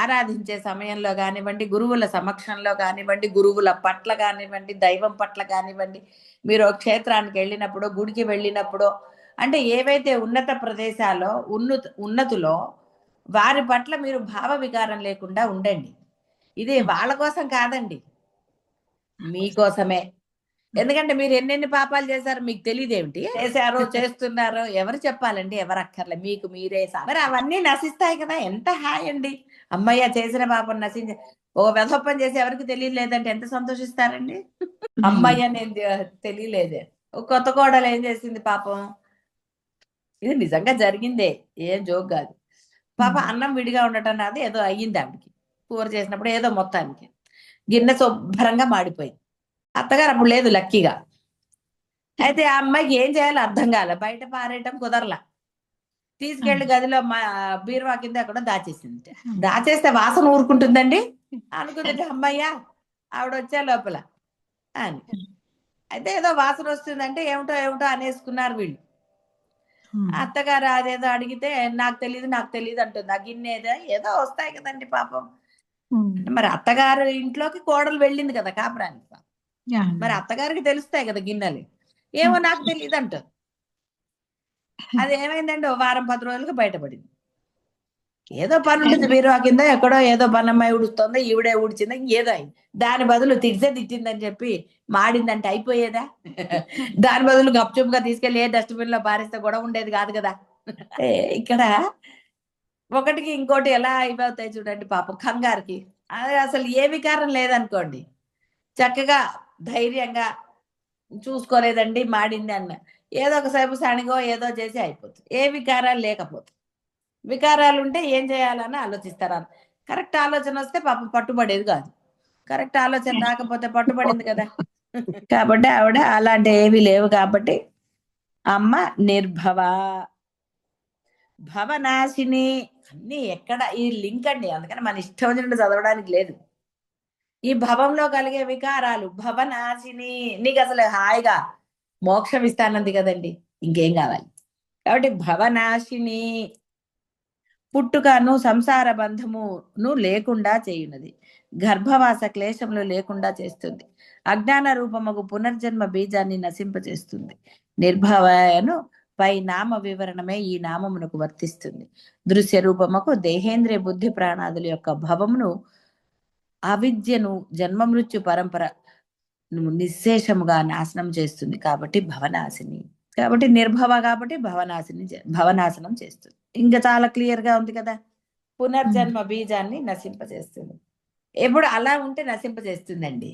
ఆరాధించే సమయంలో కానివ్వండి, గురువుల సమక్షంలో కానివ్వండి, గురువుల పట్ల కానివ్వండి, దైవం పట్ల కానివ్వండి, మీరు క్షేత్రానికి వెళ్ళినప్పుడు, గుడికి వెళ్ళినప్పుడు, అంటే ఏవైతే ఉన్నత ప్రదేశాల్లో ఉన్నతులో వారి పట్ల మీరు భావ వికారం లేకుండా ఉండండి. ఇది వాళ్ళ కోసం కాదండి, మీకోసమే. ఎందుకంటే మీరు ఎన్నెన్ని పాపాలు చేశారో మీకు తెలియదేమిటి? చేశారో చేస్తున్నారో ఎవరు చెప్పాలండి? ఎవరు అక్కర్లే, మీకు మీరే. మరి అవన్నీ నశిస్తాయి కదా. ఎంత హాయ్ అండి. అమ్మయ్య చేసిన పాపం నశించి ఓ వెధప్పం చేసి ఎవరికి తెలియలేదంటే ఎంత సంతోషిస్తారండి. అమ్మయ్య నేను తెలియలేదే. కొత్త కోడలు ఏం చేసింది పాపం, ఇది నిజంగా జరిగిందే, ఏం జోక్ కాదు. పాప అన్నం విడిగా ఉండటం నాది ఏదో అయ్యింది ఆవిడకి. కూర చేసినప్పుడు ఏదో మొత్తానికి గిన్నె శుభ్రంగా మాడిపోయింది. అత్తగారు అప్పుడు లేదు లక్కీగా. అయితే ఆ అమ్మాయికి ఏం చేయాలో అర్థం కాలే. బయట పారేయటం కుదరలా. తీసుకెళ్లి గదిలో బీరువా కింద అక్కడ దాచేసింది. దాచేస్తే వాసన ఊరుకుంటుందండి అనుకుందంటే, అమ్మయ్య ఆవిడ వచ్చే లోపల అని. అయితే ఏదో వాసన వస్తుందంటే ఏమిటో ఏమిటో అనేసుకున్నారు వీళ్ళు. అత్తగారు అదేదో అడిగితే నాకు తెలియదు అంటుంది. ఆ గిన్నె ఏదో వస్తాయి కదండి పాపం. మరి అత్తగారు ఇంట్లోకి కోడలు వెళ్ళింది కదా కాపురానికి. మరి అత్తగారికి తెలుస్తాయి కదా గిన్నెలు. ఏమో నాకు తెలియదు అంటారు. అది ఏమైందంటే ఓ వారం 10 రోజులకు బయటపడింది. ఏదో పని ఉంటుంది బీరువా కింద, ఎక్కడో ఏదో పనమ్మాయి ఉడుస్తుందో, ఈవిడే ఊడ్చిందో, ఏదో అయింది. దాని బదులు తిట్టిందని చెప్పి మాడిందంటే అయిపోయేదా? దాని బదులు గప్చుప్గా తీసుకెళ్లి ఏ డస్ట్బిన్ లో పారేస్తే కూడా ఉండేది కాదు కదా. ఇక్కడ ఒకటికి ఇంకోటి ఎలా అయిపోతాయి చూడండి పాపం కంగారికి. అది అసలు ఏ వికారం లేదనుకోండి, చక్కగా ధైర్యంగా చూసుకోలేదండి మాడింది అన్న ఏదో ఒకసేపు సణిగో ఏదో చేసి అయిపోతుంది. ఏ వికారాలు లేకపోతే. వికారాలు ఉంటే ఏం చేయాలని ఆలోచిస్తారు. కరెక్ట్ ఆలోచన వస్తే పాపం పట్టుబడేది కాదు. కరెక్ట్ ఆలోచన రాకపోతే పట్టుబడింది కదా. కాబట్టి ఆవిడ అలాంటి ఏవి లేవు. కాబట్టి అమ్మ నిర్భవ, భవనాశిని. అన్ని ఎక్కడ ఈ లింక్ అండి. అందుకని మన ఇష్టం వచ్చినట్టు చదవడానికి లేదు. ఈ భవంలో కలిగే వికారాలు భవనాశిని. నీకు అసలు హాయిగా మోక్షం ఇస్తానంది కదండి, ఇంకేం కావాలి. కాబట్టి భవనాశిని, పుట్టుకను సంసార బంధమును లేకుండా చేయున్నది. గర్భవాస క్లేశములు లేకుండా చేస్తుంది. అజ్ఞాన రూపముకు పునర్జన్మ బీజాన్ని నశింపచేస్తుంది. నిర్భవను పై నామ వివరణమే ఈ నామమునకు వర్తిస్తుంది. దృశ్య రూపముకు దేహేంద్రియ బుద్ధి ప్రాణాదుల యొక్క భవమును అవిద్యను జన్మ మృత్యు పరంపర నిశ్శేషముగా నాశనం చేస్తుంది. కాబట్టి భవనాశిని, కాబట్టి నిర్భవ, కాబట్టి భవనాశనం చేస్తుంది. ఇంకా చాలా క్లియర్ గా ఉంది కదా. పునర్జన్మ బీజాన్ని నశింపజేస్తుంది. ఎప్పుడు అలా ఉంటే నశింపజేస్తుందండి.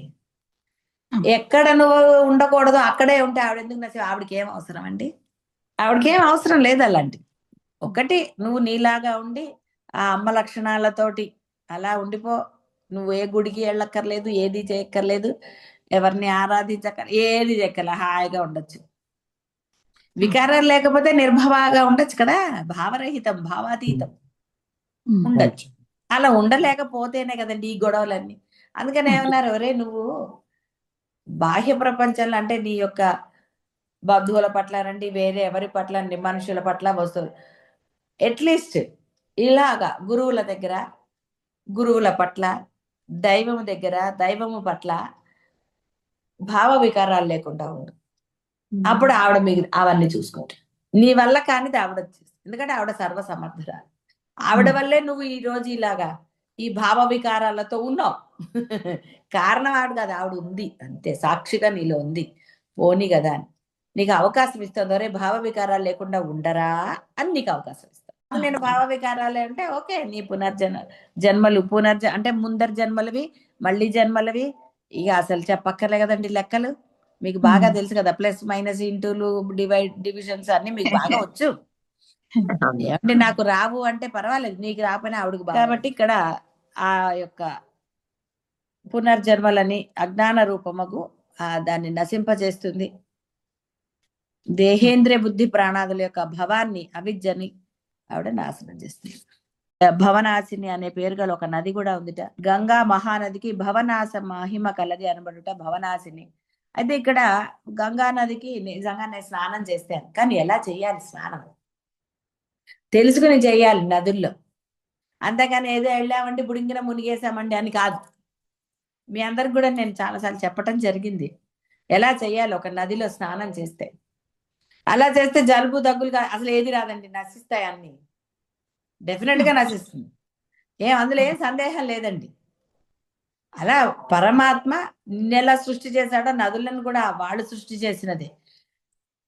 ఎక్కడ నువ్వు ఉండకూడదు అక్కడే ఉంటే ఆవిడ ఎందుకు ఆవిడకి ఏం అవసరం అండి? ఆవిడకి ఏం అవసరం లేదు అలాంటి. ఒకటి నువ్వు నీలాగా ఉండి ఆ అమ్మ లక్షణాలతోటి అలా ఉండిపో. నువ్వు ఏ గుడికి వెళ్ళక్కర్లేదు, ఏది చేయక్కర్లేదు, ఎవరిని ఏది చెక్కల, హాయిగా ఉండొచ్చు. వికారం లేకపోతే నిర్భవాగా ఉండొచ్చు కదా. భావరహితం, భావాతీతం ఉండొచ్చు. అలా ఉండలేకపోతేనే కదండి ఈ గొడవలన్నీ. అందుకని ఏమన్నారు, ఒరే నువ్వు బాహ్య ప్రపంచంలో అంటే నీ యొక్క బంధువుల పట్ల రండి, వేరే ఎవరి పట్ల, మనుషుల పట్ల, వస్తువులు, అట్లీస్ట్ ఇలాగా గురువుల దగ్గర, గురువుల పట్ల, దైవము దగ్గర, దైవము పట్ల భావ వికారాలు లేకుండా ఉండు. అప్పుడు ఆవిడ అవన్నీ చూసుకుంటాడు. నీ వల్ల కానిది ఆవిడ వచ్చేస్తుంది. ఎందుకంటే ఆవిడ సర్వసమర్థురాలు. ఆవిడ వల్లే నువ్వు ఈ రోజు ఇలాగా ఈ భావ వికారాలతో ఉన్నావు. కారణం ఆవిడ కాదు, ఆవిడ ఉంది అంతే, సాక్షిగా నీలో ఉంది. పోనీ కదా అని నీకు అవకాశం ఇస్తుంది. ఒరే భావ వికారాలు లేకుండా ఉండరా అని నీకు అవకాశం ఇస్తాను. నేను భావ వికారాలు అంటే ఓకే, నీ జన్మలు అంటే ముందర జన్మలవి, మళ్ళీ జన్మలవి, ఇక అసలు చెప్పక్కర్లే కదండి లెక్కలు. మీకు బాగా తెలుసు కదా, ప్లస్ మైనస్ ఇంటూలు డివిజన్స్ అన్ని మీకు బాగా వచ్చు. ఏమంటే నాకు రావు అంటే పర్వాలేదు, నీకు రాకపోయినా ఆవిడకి బాగా. కాబట్టి ఇక్కడ ఆ యొక్క పునర్జన్మలని అజ్ఞాన రూపముకు దాన్ని నశింపజేస్తుంది. దేహేంద్రియ బుద్ధి ప్రాణాదుల యొక్క భవాన్ని, అవిద్యని ఆవిడ నాశనం చేస్తుంది. భవనాశిని అనే పేరు గల ఒక నది కూడా ఉందిట. గంగా మహానదికి భవనాశ మహిమ కలది అనబడుట భవనాశిని. అయితే ఇక్కడ గంగా నదికి నిజంగా నేను స్నానం చేస్తాను, కానీ ఎలా చెయ్యాలి స్నానం తెలుసుకుని చెయ్యాలి నదుల్లో. అంతేగాని ఏదో వెళ్ళామండి బుడింగిన మునిగేసామండి అని కాదు. మీ అందరికి కూడా నేను చాలాసార్లు చెప్పటం జరిగింది ఎలా చెయ్యాలి ఒక నదిలో స్నానం చేస్తే. అలా చేస్తే జలుబు దగ్గులుగా అసలు ఏది రాదండి, నశిస్తాయి అన్ని, డెఫినెట్ గా నశిస్తుంది. అందులో ఏం సందేహం లేదండి. అలా పరమాత్మ నిన్నెలా సృష్టి చేశాడో నదులను కూడా వాళ్ళు సృష్టి చేసినదే.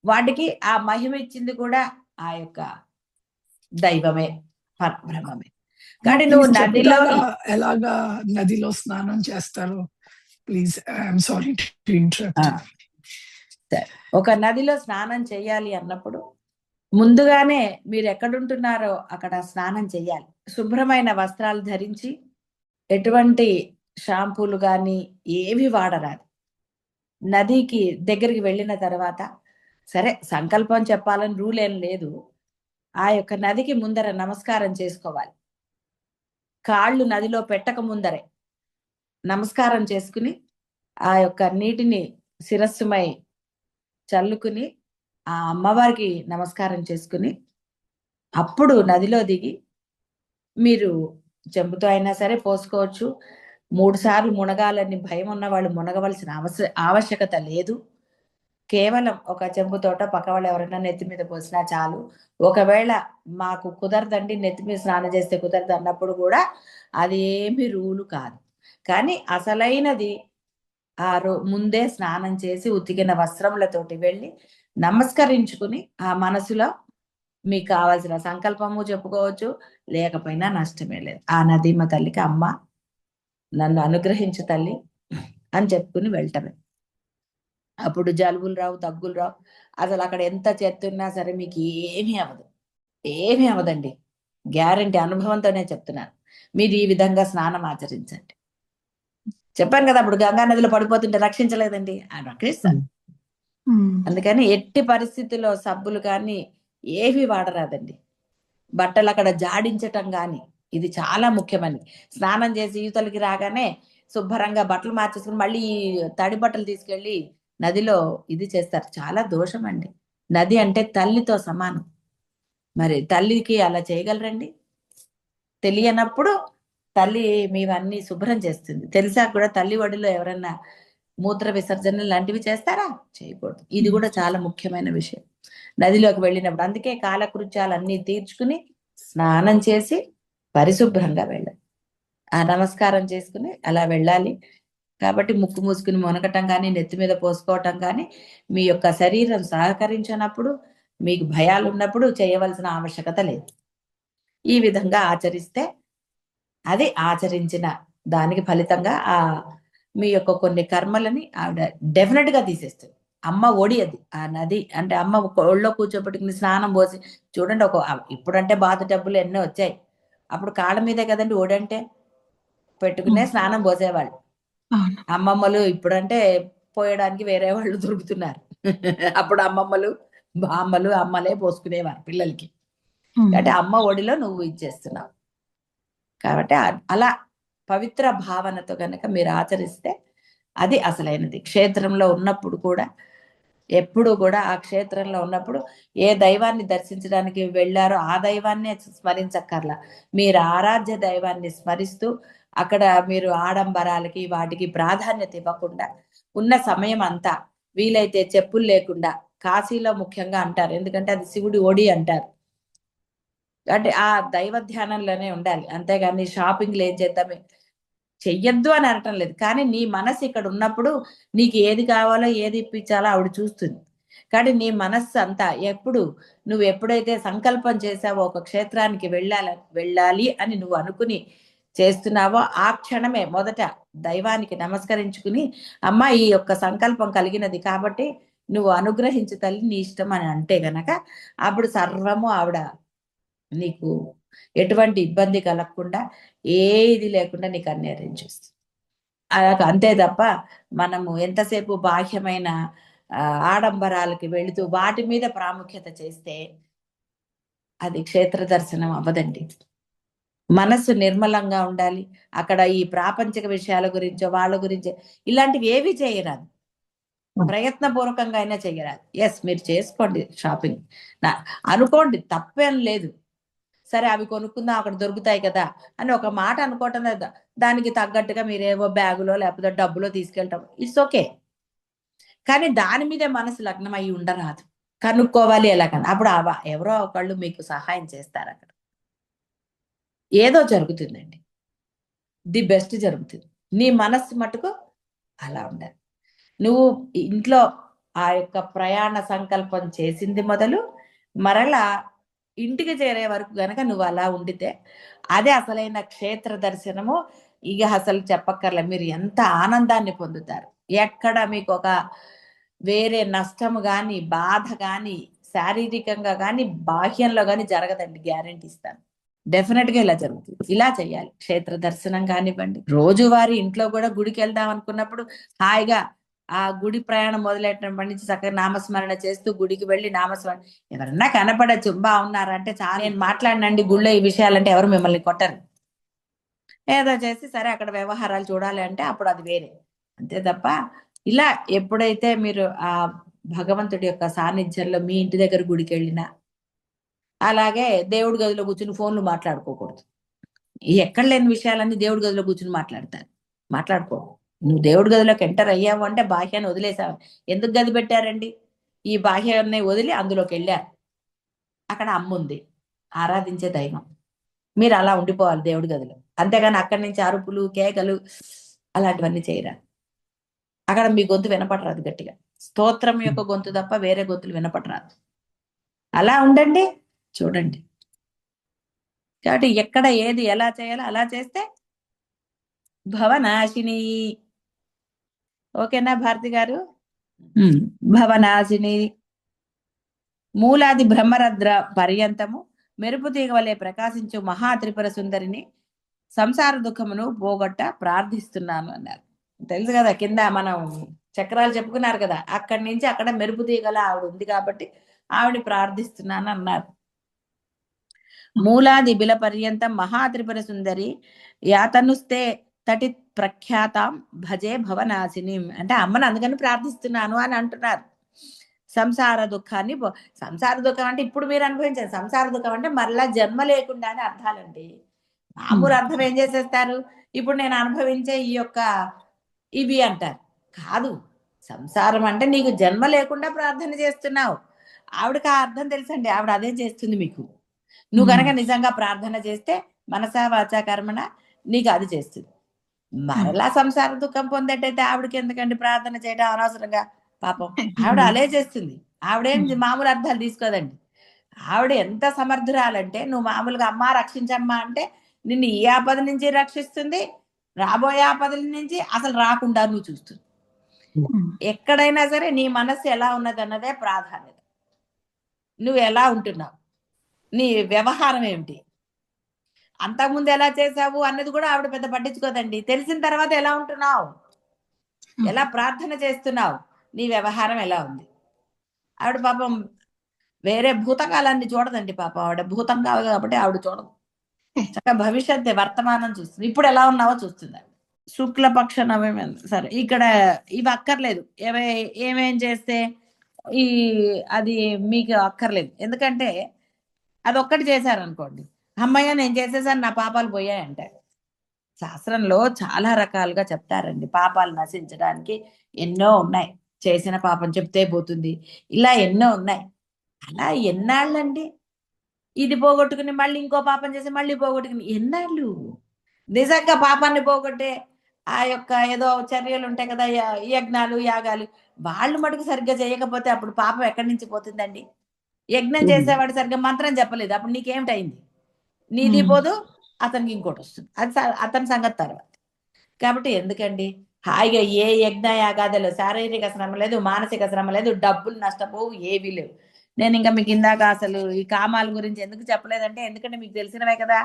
వాటికి ఆ మహిమ ఇచ్చింది కూడా ఆ యొక్క దైవమే, పరబ్రహ్మమే. కానీ నువ్వు నదిలో ఎలాగా నదిలో స్నానం చేస్తారు? Please, I'm sorry to interrupt. ఒక నదిలో స్నానం చేయాలి అన్నప్పుడు ముందుగానే మీరు ఎక్కడుంటున్నారో అక్కడ స్నానం చేయాలి. శుభ్రమైన వస్త్రాలు ధరించి, ఎటువంటి షాంపూలు కానీ ఏవి వాడరాదు. నదికి దగ్గరికి వెళ్ళిన తర్వాత సరే సంకల్పం చెప్పాలని రూల్ ఏం లేదు, ఆ యొక్క నదికి ముందర నమస్కారం చేసుకోవాలి. కాళ్ళు నదిలో పెట్టక ముందరే నమస్కారం చేసుకుని ఆ యొక్క నీటిని శిరస్సుమై చల్లుకుని ఆ అమ్మవారికి నమస్కారం చేసుకుని అప్పుడు నదిలో దిగి మీరు చెంబుతో అయినా సరే పోసుకోవచ్చు. 3 సార్లు మునగాలని భయం ఉన్న వాళ్ళు మునగవలసిన ఆవశ్యకత లేదు. కేవలం ఒక చెంబుతోట పక్క వాళ్ళు ఎవరైనా నెత్తి మీద పోసినా చాలు. ఒకవేళ మాకు కుదరదండి, నెత్తి మీద స్నానం చేస్తే కుదరదు అన్నప్పుడు కూడా అది ఏమి రూలు కాదు. కానీ అసలైనది ముందే స్నానం చేసి ఉతికిన వస్త్రములతోటి వెళ్ళి నమస్కరించుకుని ఆ మనసులో మీకు కావాల్సిన సంకల్పము చెప్పుకోవచ్చు, లేకపోయినా నష్టమే లేదు. ఆ నదీమ తల్లికి అమ్మ నన్ను అనుగ్రహించు తల్లి అని చెప్పుకుని వెళ్ళటమే. అప్పుడు జలుబులు రావు, దగ్గులు రావు. అసలు అక్కడ ఎంత చెత్తున్నా సరే మీకు ఏమీ అవ్వదండి, గ్యారంటీ, అనుభవంతోనే చెప్తున్నాను. మీరు ఈ విధంగా స్నానం ఆచరించండి. చెప్పాను కదా, అప్పుడు గంగా నదిలో పడిపోతుంటే రక్షించలేదండి, ఆయన రక్షిస్తాను. అందుకని ఎట్టి పరిస్థితుల్లో సబ్బులు కానీ ఏవి వాడరాదండి. బట్టలు అక్కడ జాడించటం కానీ ఇది చాలా ముఖ్యమని. స్నానం చేసి యువతలకి రాగానే శుభ్రంగా బట్టలు మార్చేసుకుని మళ్ళీ తడి బట్టలు తీసుకెళ్ళి నదిలో ఇది చేస్తారు, చాలా దోషం అండి. నది అంటే తల్లితో సమానం, మరి తల్లికి అలా చేయగలరండి? తెలియనప్పుడు తల్లి మీవన్నీ శుభ్రం చేస్తుంది. తెలిసా కూడా తల్లి ఒడిలో ఎవరన్నా మూత్ర విసర్జన లాంటివి చేస్తారా? చేయకూడదు. ఇది కూడా చాలా ముఖ్యమైన విషయం. నదిలోకి వెళ్ళినప్పుడు అందుకే కాలకృత్యాలన్నీ తీర్చుకుని స్నానం చేసి పరిశుభ్రంగా వెళ్ళాలి. ఆ నమస్కారం చేసుకుని అలా వెళ్ళాలి. కాబట్టి ముక్కు మూసుకుని మునగటం కానీ, నెత్తి మీద పోసుకోవటం కానీ, మీ యొక్క శరీరం సహకరించినప్పుడు, మీకు భయాలు ఉన్నప్పుడు చేయవలసిన ఆవశ్యకత లేదు. ఈ విధంగా ఆచరిస్తే అది ఆచరించిన దానికి ఫలితంగా మీ యొక్క కొన్ని కర్మలని ఆవిడ డెఫినెట్ గా తీసేస్తుంది. అమ్మ ఒడి అది. ఆ నది అంటే అమ్మ ఒళ్ళో కూర్చోబెట్టుకుని స్నానం పోసి చూడండి. ఇప్పుడంటే బాతు టబ్బులు ఎన్నో వచ్చాయి. అప్పుడు కాళ్ళ మీదే కదండి ఒడంటే పెట్టుకునే స్నానం పోసేవాళ్ళు అమ్మమ్మలు. ఇప్పుడంటే పోయడానికి వేరే వాళ్ళు దొరుకుతున్నారు. అప్పుడు అమ్మమ్మలు, బామ్మలు, అమ్మలే పోసుకునేవారు పిల్లలకి. అంటే అమ్మ ఒడిలో నువ్వు ఇచ్చేస్తున్నావు. కాబట్టి అలా పవిత్ర భావనతో కనుక మీరు ఆచరిస్తే అది అసలైనది. క్షేత్రంలో ఉన్నప్పుడు కూడా ఎప్పుడు కూడా ఆ క్షేత్రంలో ఉన్నప్పుడు ఏ దైవాన్ని దర్శించడానికి వెళ్ళారో ఆ దైవాన్నే స్మరించక్కర్లా. మీరు ఆరాధ్య దైవాన్ని స్మరిస్తూ అక్కడ మీరు ఆడంబరాలకి వాటికి ప్రాధాన్యత ఇవ్వకుండా ఉన్న సమయం అంతా వీలైతే చెప్పులు లేకుండా, కాశీలో ముఖ్యంగా అంటారు, ఎందుకంటే అది శివుడి ఒడి అంటారు. అంటే ఆ దైవ ధ్యానంలోనే ఉండాలి. అంతేగాని షాపింగ్లు ఏం చేద్దాం చెయ్యొద్దు అని అనటం లేదు. కానీ నీ మనసు ఇక్కడ ఉన్నప్పుడు నీకు ఏది కావాలో ఏది ఇప్పించాలో ఆవిడ చూస్తుంది. కానీ నీ మనస్సు అంతా నువ్వు ఎప్పుడైతే సంకల్పం చేసావో ఒక క్షేత్రానికి వెళ్ళాలి అని నువ్వు అనుకుని చేస్తున్నావో ఆ క్షణమే మొదట దైవానికి నమస్కరించుకుని, అమ్మ ఈ యొక్క సంకల్పం కలిగినది కాబట్టి నువ్వు అనుగ్రహించు తల్లి, నీ ఇష్టం అని అంటే గనక అప్పుడు సర్వము ఆవిడ నీకు ఎటువంటి ఇబ్బంది కలగకుండా ఏది లేకుండా నీకు అన్ని అరేంజ్ చేస్తుంది. అంతే తప్ప మనము ఎంతసేపు బాహ్యమైన ఆడంబరాలకి వెళుతూ వాటి మీద ప్రాముఖ్యత చేస్తే అది క్షేత్ర దర్శనం అవ్వదండి. మనస్సు నిర్మలంగా ఉండాలి. అక్కడ ఈ ప్రాపంచిక విషయాల గురించో వాళ్ళ గురించో ఇలాంటివి ఏవి చేయరాదు. ప్రయత్నపూర్వకంగా అయినా చేయరాదు. ఎస్, మీరు చేసుకోండి షాపింగ్, అనుకోండి, తప్పేం లేదు. సరే అవి కొనుక్కుందాం, అక్కడ దొరుకుతాయి కదా అని ఒక మాట అనుకోవటం లేదు. దానికి తగ్గట్టుగా మీరేవో బ్యాగులో లేకపోతే డబ్బులో తీసుకెళ్ళటం ఇట్స్ ఓకే. కానీ దాని మీదే మనసు లగ్నం అయి ఉండరాదు. కనుక్కోవాలి ఎలాగని. అప్పుడు ఎవరో ఒకళ్ళు మీకు సహాయం చేస్తారు. అక్కడ ఏదో జరుగుతుందండి, ది బెస్ట్ జరుగుతుంది. నీ మనస్సు మటుకు అలా ఉండాలి. నువ్వు ఇంట్లో ఆ యొక్క ప్రయాణ సంకల్పం చేసింది మొదలు మరలా ఇంటికి చేరే వరకు గనక నువ్వు అలా ఉండితే అదే అసలైన క్షేత్ర దర్శనము. ఇక అసలు చెప్పక్కర్లే, మీరు ఎంత ఆనందాన్ని పొందుతారు. ఎక్కడ మీకు ఒక వేరే నష్టము కానీ, బాధ కానీ, శారీరకంగా కానీ, బాహ్యంలో కానీ జరగదండి, గ్యారెంటీ ఇస్తాను. డెఫినెట్ గా ఇలా జరుగుతుంది. ఇలా చేయాలి. క్షేత్ర దర్శనం కానివ్వండి, రోజువారీ ఇంట్లో కూడా గుడికి వెళ్దాం అనుకున్నప్పుడు హాయిగా ఆ గుడి ప్రయాణం మొదలెట్టినప్పటి నుంచి చక్కగా నామస్మరణ చేస్తూ గుడికి వెళ్ళి నామస్మరణ, ఎవరన్నా కనపడచ్చు బాగున్నారంటే చాలా, నేను మాట్లాడినండి గుళ్ళో ఈ విషయాలంటే ఎవరు మిమ్మల్ని కొట్టరు. ఏదో చేసి సరే అక్కడ వ్యవహారాలు చూడాలి అంటే అప్పుడు అది వేరే. అంతే తప్ప ఇలా ఎప్పుడైతే మీరు ఆ భగవంతుడి యొక్క సాన్నిధ్యంలో మీ ఇంటి దగ్గర గుడికి వెళ్ళినా, అలాగే దేవుడి గదిలో కూర్చుని ఫోన్లు మాట్లాడుకోకూడదు. ఎక్కడ లేని విషయాలన్నీ దేవుడి గదిలో కూర్చుని మాట్లాడుకో. నువ్వు దేవుడి గదిలోకి ఎంటర్ అయ్యావు అంటే బాహ్యాన్ని వదిలేసావు. ఎందుకు గది పెట్టారండి? ఈ బాహ్యాన్ని వదిలి అందులోకి వెళ్ళారు. అక్కడ అమ్మ ఉంది, ఆరాధించే దైవం. మీరు అలా ఉండిపోవాలి దేవుడి గదిలో. అంతేగాని అక్కడి నుంచి అరుపులు, కేకలు అలాంటివన్నీ చేయరా. అక్కడ మీ గొంతు వినపడరాదు గట్టిగా. స్తోత్రం యొక్క గొంతు తప్ప వేరే గొంతులు వినపడరాదు. అలా ఉండండి, చూడండి. కాబట్టి ఎక్కడ ఏది ఎలా చేయాలో అలా చేస్తే భవనాశిని. ఓకేనా భారతి గారు? భవనాశిని మూలాది బ్రహ్మరద్ర పర్యంతము మెరుపు తీగ వలె ప్రకాశించు మహా త్రిపుర సుందరిని సంసార దుఃఖమును పోగొట్ట ప్రార్థిస్తున్నాను అన్నారు. తెలుసు కదా, కింద మనం చక్రాలు చెప్పుకున్నారు కదా, అక్కడి నుంచి అక్కడ మెరుపు తీగల ఆవిడ ఉంది కాబట్టి ఆవిడ ప్రార్థిస్తున్నాను అన్నారు. మూలాది బిల పర్యంతం మహా త్రిపుర సుందరి యాతనుస్తే తటి ప్రఖ్యాతం భజే భవనాశిని అంటే అమ్మను అందుకని ప్రార్థిస్తున్నాను అని అంటున్నారు. సంసార దుఃఖాన్ని సంసార దుఃఖం అంటే ఇప్పుడు మీరు అనుభవించారు. సంసార దుఃఖం అంటే మరలా జన్మ లేకుండా అని అర్థాలండి. మామూలు అర్థం ఏం చేసేస్తారు, ఇప్పుడు నేను అనుభవించే ఈ యొక్క ఇవి అంటారు. కాదు, సంసారం అంటే నీకు జన్మ లేకుండా ప్రార్థన చేస్తున్నావు. ఆవిడకి ఆ అర్థం తెలుసండి, ఆవిడ అదే చేస్తుంది మీకు. నువ్వు కనుక నిజంగా ప్రార్థన చేస్తే మనసా వాచా కర్మణ నీకు అది చేస్తుంది. మరలా సంసార దుఃఖం పొందేటైతే ఆవిడకి ఎందుకండి ప్రార్థన చేయడం అనవసరంగా, పాపం ఆవిడ అలే చేస్తుంది. ఆవిడేం మామూలు అర్థాలు తీసుకోదండి. ఆవిడ ఎంత సమర్థురాలంటే, నువ్వు మామూలుగా అమ్మా రక్షించమ్మా అంటే నిన్ను ఈ ఆపద నుంచి రక్షిస్తుంది, రాబోయే ఆపదల నుంచి అసలు రాకుండా నువ్వు చూస్తుంది. ఎక్కడైనా సరే నీ మనస్సు ఎలా ఉన్నది అన్నదే ప్రాధాన్యత. నువ్వు ఎలా ఉంటున్నావు, నీ వ్యవహారం ఏమిటి, అంతకుముందు ఎలా చేసావు అన్నది కూడా ఆవిడ పెద్ద పట్టించుకోదండి. తెలిసిన తర్వాత ఎలా ఉంటున్నావు, ఎలా ప్రార్థన చేస్తున్నావు, నీ వ్యవహారం ఎలా ఉంది. ఆవిడ పాపం వేరే భూతకాలాన్ని చూడదండి. పాపం ఆవిడ భూతం కాదు కాబట్టి ఆవిడ చూడదు. చక్కగా భవిష్యత్ వర్తమానం చూస్తుంది. ఇప్పుడు ఎలా ఉన్నావో చూస్తుంది. శుక్లపక్ష నవమి సరే, ఇక్కడ ఇవి అక్కర్లేదు. ఏమేం చేస్తే ఈ అది మీకు అక్కర్లేదు. ఎందుకంటే అదొక్కటి చేశారనుకోండి, అమ్మయ్య నేను చేసేసాను నా పాపాలు పోయాయి అంటారు. శాస్త్రంలో చాలా రకాలుగా చెప్తారండి. పాపాలు నశించడానికి ఎన్నో ఉన్నాయి. చేసిన పాపం చెప్తే పోతుంది, ఇలా ఎన్నో ఉన్నాయి. అలా ఎన్నాళ్ళండి ఇది పోగొట్టుకుని మళ్ళీ ఇంకో పాపం చేసి మళ్ళీ పోగొట్టుకుని ఎన్నాళ్ళు. నిజంగా పాపాన్ని పోగొట్టే ఆ యొక్క ఏదో చర్యలు ఉంటాయి కదా, యజ్ఞాలు యాగాలు, వాళ్ళు మటుకు సరిగ్గా చేయకపోతే అప్పుడు పాపం ఎక్కడి నుంచి పోతుందండి. యజ్ఞం చేసేవాడు సరిగ్గా మంత్రం చెప్పలేదు, అప్పుడు నీకేమిటైంది, నీది పోదు, అతనికి ఇంకోటి వస్తుంది. అది అతని సంగతి తర్వాత. కాబట్టి ఎందుకండి, హాయిగా ఏ యజ్ఞ యాగాదలో శారీరక శ్రమ లేదు, మానసిక శ్రమ లేదు, డబ్బులు నష్టపోవు, ఏవీ లేవు. నేను ఇంకా మీకు ఇందాక అసలు ఈ కామాల గురించి ఎందుకు చెప్పలేదంటే, ఎందుకంటే మీకు తెలిసినవే కదా.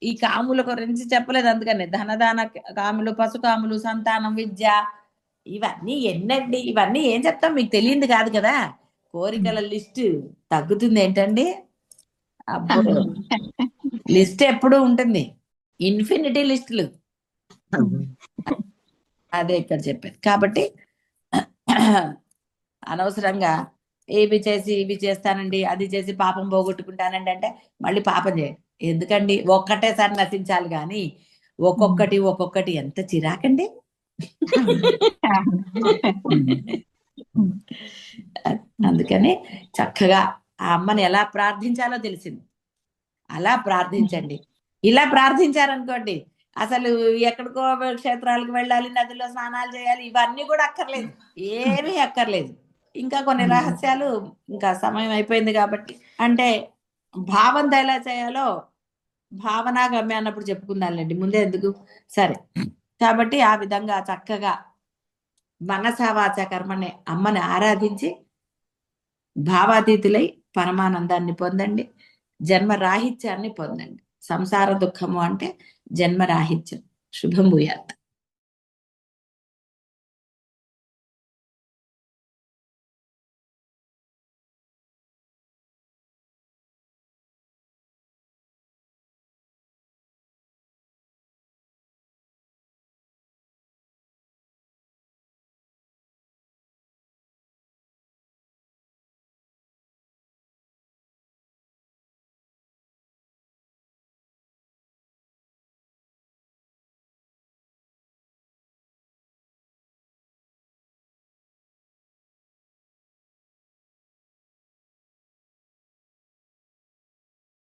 ఈ కాముల గురించి చెప్పలేదు, అందుకని ధనదాన కాములు, పశు కాములు, సంతానం, విద్య, ఇవన్నీ ఎన్నండి. ఇవన్నీ ఏం చెప్తాం, మీకు తెలియంది కాదు కదా. కోరికల లిస్ట్ తగ్గుతుంది ఏంటండి, అబ్బో లిస్ట్ ఎప్పుడు ఉంటుంది, ఇన్ఫినిటీ లిస్టులు. అదే ఇక్కడ చెప్పేది. కాబట్టి అనవసరంగా ఇవి చేసి ఇవి చేస్తానండి, అది చేసి పాపం పోగొట్టుకుంటానండి అంటే మళ్ళీ పాపం చేయండి. ఎందుకండి, ఒక్కటేసారి నశించాలి కానీ ఒక్కొక్కటి ఎంత చిరాకండి. అందుకని చక్కగా ఆ అమ్మని ఎలా ప్రార్థించాలో తెలిసింది, అలా ప్రార్థించండి. ఇలా ప్రార్థించారనుకోండి, అసలు ఎక్కడికో క్షేత్రాలకు వెళ్ళాలి, నదిలో స్నానాలు చేయాలి, ఇవన్నీ కూడా అక్కర్లేదు, ఏమీ అక్కర్లేదు. ఇంకా కొన్ని రహస్యాలు, ఇంకా సమయం అయిపోయింది కాబట్టి, అంటే భావంతో ఎలా చేయాలో భావనా గమ్య అన్నప్పుడు చెప్పుకుందాంలేండి, ముందే ఎందుకు. సరే, కాబట్టి ఆ విధంగా చక్కగా మనసా వాచా కర్మని అమ్మని ఆరాధించి భావాతీతులై పరమానందాన్ని పొందండి, జన్మ రాహిత్యాన్ని పొందండి. సంసార దుఃఖము అంటే జన్మ రాహిత్యం. శుభం భూయాత్.